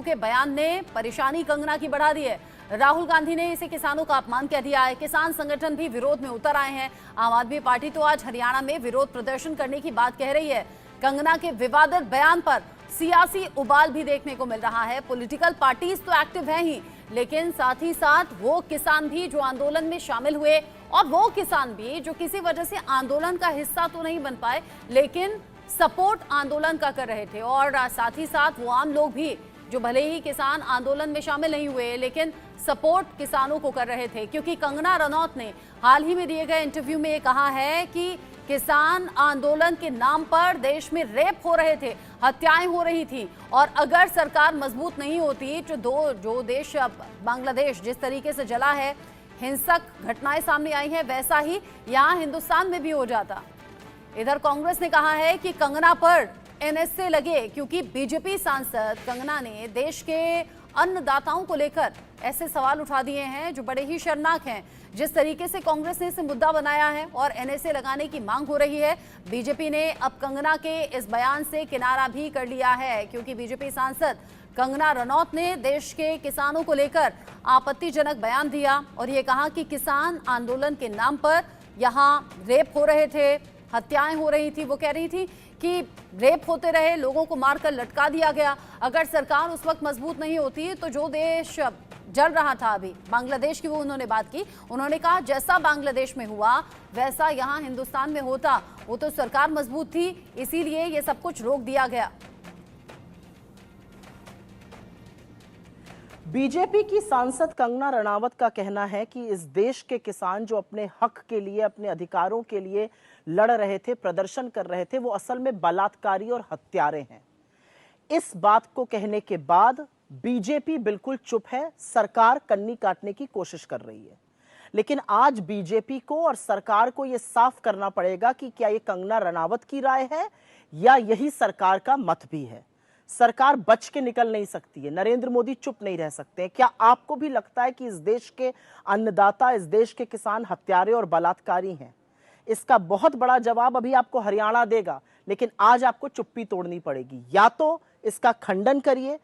के बयान ने परेशानी कंगना की बढ़ा दी है। राहुल गांधी ने इसे किसानों का अपमान कह दिया है। किसान संगठन भी विरोध में उतर आए हैं। आम आदमी पार्टी तो आज हरियाणा में विरोध प्रदर्शन करने की बात कह रही है। कंगना के विवादित बयान पर सियासी उबाल भी देखने को मिल रहा है। पॉलिटिकल पार्टीज तो एक्टिव हैं ही, लेकिन साथ ही साथ वो किसान भी जो आंदोलन में शामिल हुए और वो किसान भी जो किसी वजह से आंदोलन का हिस्सा तो नहीं बन पाए, लेकिन सपोर्ट आंदोलन का कर रहे थे। और साथ ही साथ वो आम लोग भी जो भले ही किसान आंदोलन में शामिल नहीं हुए, लेकिन सपोर्ट किसानों को कर रहे थे। क्योंकि कंगना रनौत ने हाल ही में दिए गए इंटरव्यू में ये कहा है कि किसान आंदोलन के नाम पर देश में रेप हो रहे थे, हत्याएं हो रही थी, और अगर सरकार मजबूत नहीं होती तो जो देश बांग्लादेश जिस तरीके से जला है, हिंसक घटनाएं सामने आई हैं, वैसा ही यहां हिंदुस्तान में भी हो जाता। इधर कांग्रेस ने कहा है कि कंगना पर एनएसए लगे, क्योंकि बीजेपी सांसद कंगना ने देश के अन्नदाताओं को लेकर ऐसे सवाल उठा दिए हैं जो बड़े ही शर्मनाक हैं। जिस तरीके से कांग्रेस ने इसे मुद्दा बनाया है और एनएसए लगाने की मांग हो रही है, बीजेपी ने अब कंगना के इस बयान से किनारा भी कर लिया है। क्योंकि बीजेपी सांसद कंगना रनौत ने देश के किसानों को लेकर आपत्तिजनक बयान दिया और ये कहा कि किसान आंदोलन के नाम पर यहाँ रेप हो रहे थे, हत्याएं हो रही थी। वो कह रही थी कि रेप होते रहे, लोगों को मारकर लटका दिया गया। अगर सरकार उस वक्त मजबूत नहीं होती तो जो देश जल रहा था अभी, बांग्लादेश की वो उन्होंने बात की। उन्होंने कहा जैसा बांग्लादेश में हुआ वैसा यहाँ हिंदुस्तान में होता। वो तो सरकार मजबूत थी, इसीलिए ये सब कुछ रोक दिया गया। बीजेपी की सांसद कंगना रनावत का कहना है कि इस देश के किसान जो अपने हक के लिए, अपने अधिकारों के लिए लड़ रहे थे, प्रदर्शन कर रहे थे, वो असल में बलात्कारी और हत्यारे हैं। इस बात को कहने के बाद बीजेपी बिल्कुल चुप है, सरकार कन्नी काटने की कोशिश कर रही है। लेकिन आज बीजेपी को और सरकार को यह साफ करना पड़ेगा कि क्या ये कंगना रनावत की राय है या यही सरकार का मत भी है। सरकार बच के निकल नहीं सकती है, नरेंद्र मोदी चुप नहीं रह सकते। क्या आपको भी लगता है कि इस देश के अन्नदाता, इस देश के किसान हत्यारे और बलात्कारी हैं? इसका बहुत बड़ा जवाब अभी आपको हरियाणा देगा, लेकिन आज आपको चुप्पी तोड़नी पड़ेगी। या तो इसका खंडन करिए,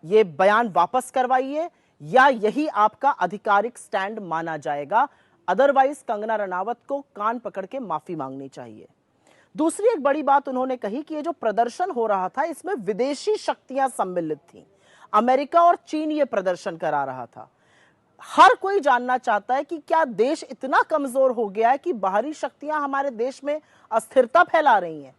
ये बयान वापस करवाइए, या यही आपका आधिकारिक स्टैंड माना जाएगा। अदरवाइज कंगना रनावत को कान पकड़ के माफी मांगनी चाहिए। दूसरी एक बड़ी बात उन्होंने कही कि ये जो प्रदर्शन हो रहा था इसमें विदेशी शक्तियां सम्मिलित थीं। अमेरिका और चीन ये प्रदर्शन करा रहा था। हर कोई जानना चाहता है कि क्या देश इतना कमजोर हो गया है कि बाहरी शक्तियां हमारे देश में अस्थिरता फैला रही हैं?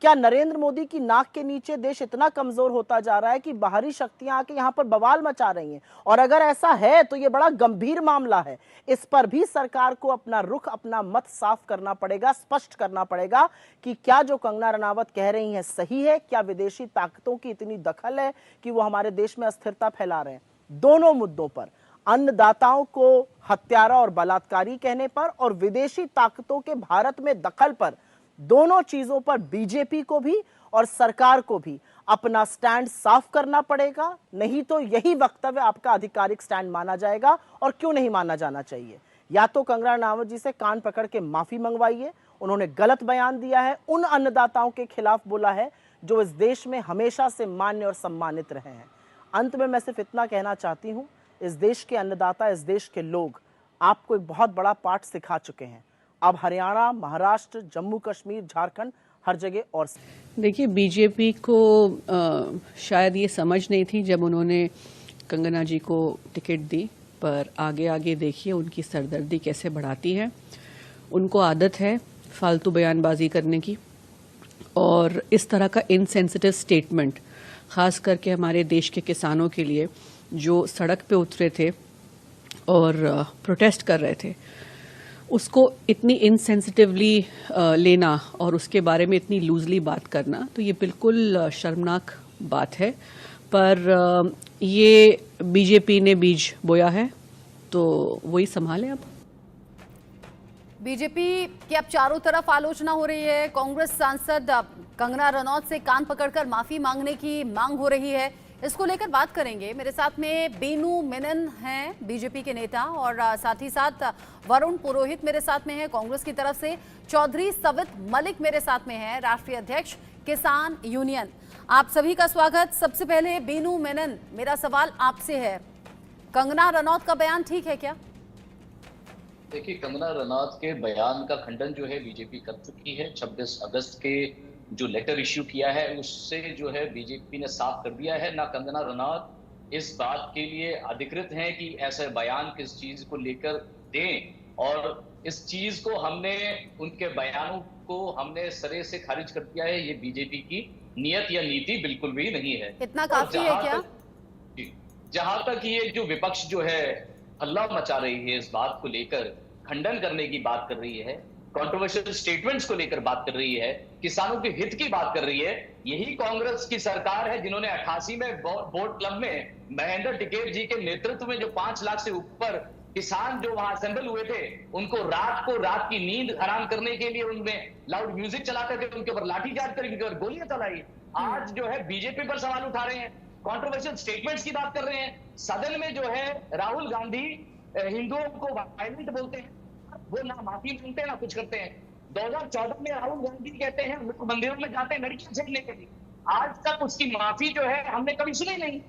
क्या नरेंद्र मोदी की नाक के नीचे देश इतना कमजोर होता जा रहा है कि बाहरी शक्तियां आके यहां पर बवाल मचा रही हैं? और अगर ऐसा है तो ये बड़ा गंभीर मामला है। इस पर भी सरकार को अपना रुख, अपना मत साफ करना पड़ेगा, स्पष्ट करना पड़ेगा कि क्या जो कंगना रनावत कह रही हैं सही है, क्या विदेशी ताकतों की इतनी दखल है कि वो हमारे देश में अस्थिरता फैला रहे हैं। दोनों मुद्दों पर, अन्नदाताओं को हत्यारा और बलात्कारी कहने पर और विदेशी ताकतों के भारत में दखल पर, दोनों चीजों पर बीजेपी को भी और सरकार को भी अपना स्टैंड साफ करना पड़ेगा। नहीं तो यही वक्तव्य आपका आधिकारिक स्टैंड माना जाएगा। और क्यों नहीं माना जाना चाहिए? या तो कंगना रनावत जी से कान पकड़ के माफी मंगवाइए, उन्होंने गलत बयान दिया है, उन अन्नदाताओं के खिलाफ बोला है जो इस देश में हमेशा से मान्य और सम्मानित रहे हैं। अंत में मैं सिर्फ इतना कहना चाहती हूं, इस देश के अन्नदाता, इस देश के लोग आपको एक बहुत बड़ा पाठ सिखा चुके हैं। अब हरियाणा, महाराष्ट्र, जम्मू कश्मीर, झारखंड, हर जगह। और देखिए, बीजेपी को शायद ये समझ नहीं थी जब उन्होंने कंगना जी को टिकट दी, पर आगे आगे देखिए उनकी सरदर्दी कैसे बढ़ाती है। उनको आदत है फालतू बयानबाजी करने की, और इस तरह का इनसेंसिटिव स्टेटमेंट, खास करके हमारे देश के किसानों के लिए जो सड़क पे उतरे थे और प्रोटेस्ट कर रहे थे, उसको इतनी इनसेंसिटिवली लेना और उसके बारे में इतनी लूजली बात करना, तो ये बिल्कुल शर्मनाक बात है। पर ये बीजेपी ने बीज बोया है तो वही संभाले। अब बीजेपी की अब चारों तरफ आलोचना हो रही है। कांग्रेस सांसद कंगना रनौत से कान पकड़कर माफी मांगने की मांग हो रही है। इसको लेकर बात करेंगे। मेरे साथ में बीनू मेनन हैं, बीजेपी के नेता, और साथ ही साथ वरुण पुरोहित मेरे साथ में है कांग्रेस की तरफ से। चौधरी सवित मलिक मेरे साथ में है, राष्ट्रीय अध्यक्ष किसान यूनियन। आप सभी का स्वागत। सबसे पहले बीनू मेनन, मेरा सवाल आपसे है, कंगना रनौत का बयान ठीक है क्या? देखिए, कंगना रनौत के बयान का खंडन जो है बीजेपी कर चुकी है। 26 अगस्त के जो लेटर इश्यू किया है उससे जो है बीजेपी ने साफ कर दिया है। ना कंगना रनौत इस बात के लिए अधिकृत हैं कि ऐसे बयान किस चीज को लेकर दें, और इस चीज को हमने, उनके बयानों को हमने सरे से खारिज कर दिया है। ये बीजेपी की नियत या नीति बिल्कुल भी नहीं है। इतना काफी है क्या? जहां तक ये जो विपक्ष जो है हल्ला मचा रही है, इस बात को लेकर खंडन करने की बात कर रही है, कंट्रोवर्शियल स्टेटमेंट्स को लेकर बात कर रही है, किसानों के हित की बात कर रही है, यही कांग्रेस की सरकार है जिन्होंने 88 में बोट क्लब में महेंद्र टिकैत जी के नेतृत्व में जो 5 लाख से ऊपर किसान जो वहां असेंबल हुए थे, उनको रात की नींद हराम करने के लिए उनमें लाउड म्यूजिक चला करके उनके ऊपर लाठीचार्ज करके उनके ऊपर गोलियां चलाई। आज जो है बीजेपी पर सवाल उठा रहे हैं, कंट्रोवर्शियल स्टेटमेंट्स की बात कर रहे हैं। सदन में जो है राहुल गांधी हिंदुओं को वायलेंट बोलते हैं, वो ना माफी मांगते हैं ना कुछ करते हैं। 2014 में राहुल गांधी कहते हैं मंदिरों में जाते हैं लड़कियां छेड़ने के लिए, आज तक उसकी माफी जो है हमने कभी सुनी नहीं।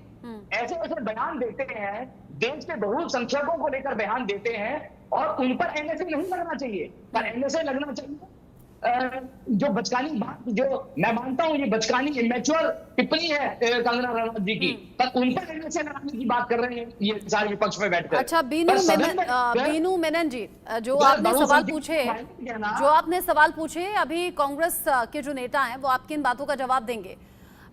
ऐसे ऐसे बयान देते हैं, देश के बहुसंख्यकों को लेकर बयान देते हैं, और उन पर एनएसए नहीं लगना चाहिए, पर एनएसए लगना चाहिए। जो बचकानी बात, जो मैं मानता हूं ये बचकानी इमेच्योर टिप्पणी है कंगना रनौत जी की, पर उन पर एनएसए लगाने की बात कर रहे हैं ये सारे विपक्ष में बैठकर। अच्छा बीनू मेनन जी, जो आपने सवाल पूछे अभी कांग्रेस के जो नेता हैं वो आपकी इन बातों का जवाब देंगे।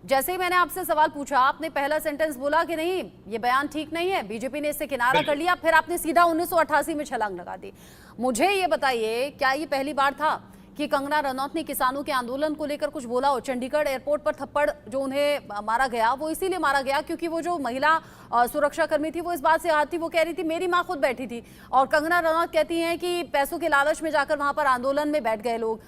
जैसे ही मैंने आपसे सवाल पूछा, आपने पहला सेंटेंस बोला कि नहीं ये बयान ठीक नहीं है, बीजेपी ने इससे किनारा कर लिया, फिर आपने सीधा 1988 में छलांग लगा दी। मुझे ये बताइए, क्या ये पहली बार था कि कंगना रनौत ने किसानों के आंदोलन को लेकर कुछ बोला हो? चंडीगढ़ एयरपोर्ट पर थप्पड़ जो उन्हें मारा गया वो इसीलिए मारा गया क्योंकि वो जो महिला सुरक्षा कर्मी थी वो इस बात से आहत थी, वो कह रही थी मेरी माँ खुद बैठी थी, और कंगना रनौत कहती हैं कि पैसों के लालच में जाकर वहां पर आंदोलन में बैठ गए लोग।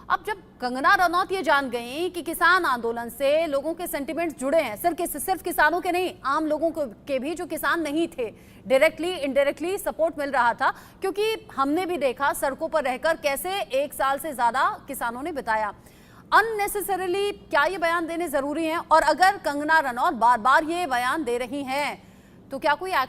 अब जब कंगना रनौत ये जान गई कि किसान आंदोलन से लोगों के सेंटिमेंट्स जुड़े हैं, सिर्फ किसानों के नहीं, आम लोगों के भी जो किसान नहीं थे, डायरेक्टली इनडायरेक्टली सपोर्ट मिल रहा था, क्योंकि हमने भी देखा सड़कों पर रहकर कैसे 1 साल से ज्यादा किसानों ने बिताया। अननेसेसरीली क्या ये बयान देने जरूरी हैं? और अगर कंगना रनौत बार बार ये बयान दे रही हैं तो क्या कोई एक्शन